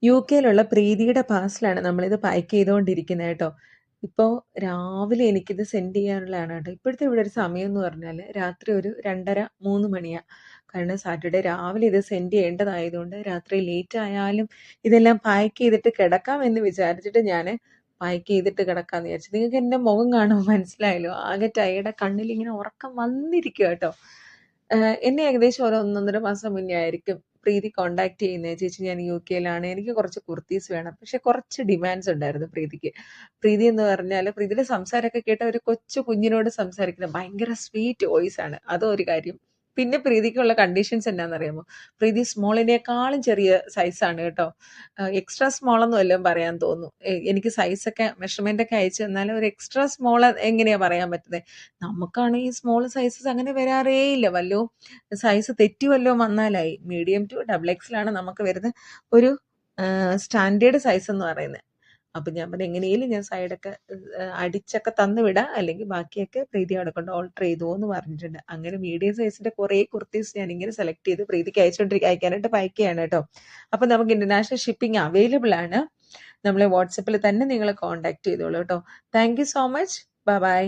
യുകെയിലുള്ള പ്രീതിയുടെ പാഴ്സലാണ് നമ്മളിത് പാക്ക് ചെയ്തുകൊണ്ടിരിക്കുന്നത് കേട്ടോ. ഇപ്പോൾ രാവിലെ എനിക്കിത് സെൻഡ് ചെയ്യാനുള്ളതാണ് കേട്ടോ. ഇപ്പോഴത്തെ ഇവിടെ ഒരു സമയം എന്ന് പറഞ്ഞാൽ രാത്രി ഒരു 2:30, 3 മണിയാ. കാരണം സാറ്റർഡേ രാവിലെ ഇത് സെൻഡ് ചെയ്യേണ്ടതായതുകൊണ്ട് രാത്രി ലേറ്റ് ആയാലും ഇതെല്ലാം പാക്ക് ചെയ്തിട്ട് കിടക്കാം എന്ന് വിചാരിച്ചിട്ട് ഞാൻ പാക്ക് ചെയ്തിട്ട് കിടക്കാമെന്ന് വിചാരിച്ചു. നിങ്ങൾക്ക് എൻ്റെ മുഖം കാണുമ്പോൾ മനസ്സിലായല്ലോ. ആകെ ടയേർഡ്, കണ്ണിലിങ്ങനെ ഉറക്കം വന്നിരിക്കുക കേട്ടോ. എന്നെ ഏകദേശം ഒരു 1 1/2 മാസം മുന്നേ ആയിരിക്കും പ്രീതി കോൺടാക്ട് ചെയ്യുന്നത്. ചേച്ചി ഞാൻ യുകെയിലാണ്. എനിക്ക് കുറച്ച് കുർത്തീസ് വേണം. പക്ഷെ കുറച്ച് ഡിമാൻഡ്സ് ഉണ്ടായിരുന്നു പ്രീതിക്ക്. പ്രീതി എന്ന് പറഞ്ഞാൽ പ്രീതിയുടെ സംസാരമൊക്കെ കേട്ട ഒരു കൊച്ചു കുഞ്ഞിനോട് സംസാരിക്കുന്ന ഭയങ്കര സ്വീറ്റ് വോയിസ് ആണ്. അതൊരു കാര്യം. പിന്നെ പ്രീതിക്കുള്ള കണ്ടീഷൻസ് എന്നാന്നറിയാമോ? പ്രീതി സ്മോളിനേക്കാളും ചെറിയ സൈസാണ് കേട്ടോ. എക്സ്ട്രാ സ്മോളൊന്നും എല്ലാം പറയാൻ തോന്നുന്നു. എനിക്ക് സൈസൊക്കെ മെഷർമെന്റ് ഒക്കെ അയച്ചു തന്നാൽ ഒരു എക്സ്ട്രാ സ്മോൾ എങ്ങനെയാ പറയാൻ പറ്റുന്നത്? നമുക്കാണെങ്കിൽ സ്മോൾ സൈസസ് അങ്ങനെ വരാറേ ഇല്ല. വല്ലോ സൈസ് തെറ്റി വല്ലോ വന്നാലായി. മീഡിയം ടു ഡബിൾ എക്സലാണ് നമുക്ക് വരുന്ന ഒരു സ്റ്റാൻഡേർഡ് സൈസ് എന്ന് പറയുന്നത്. അപ്പം ഞാൻ പറഞ്ഞു എങ്ങനെയും ഞാൻ സൈഡൊക്കെ അടിച്ചൊക്കെ തന്നു വിടാം, അല്ലെങ്കിൽ ബാക്കിയൊക്കെ പ്രീതി അവിടെ കൊണ്ട് ഓൾട്ടർ ചെയ്തോ എന്ന് പറഞ്ഞിട്ടുണ്ട്. അങ്ങനെ മീഡിയം സൈസിന്റെ കുറേ കുർത്തീസ് ഞാൻ ഇങ്ങനെ സെലക്ട് ചെയ്ത് പ്രീതിക്ക് അയക്കാനായിട്ട് പായ്ക്കുകയാണ് കേട്ടോ. അപ്പം നമുക്ക് ഇന്റർനാഷണൽ ഷിപ്പിംഗ് അവൈലബിൾ ആണ്. നമ്മളെ വാട്സപ്പിൽ തന്നെ നിങ്ങൾ കോൺടാക്ട് ചെയ്തോളൂ കേട്ടോ. Thank you so much. Bye bye.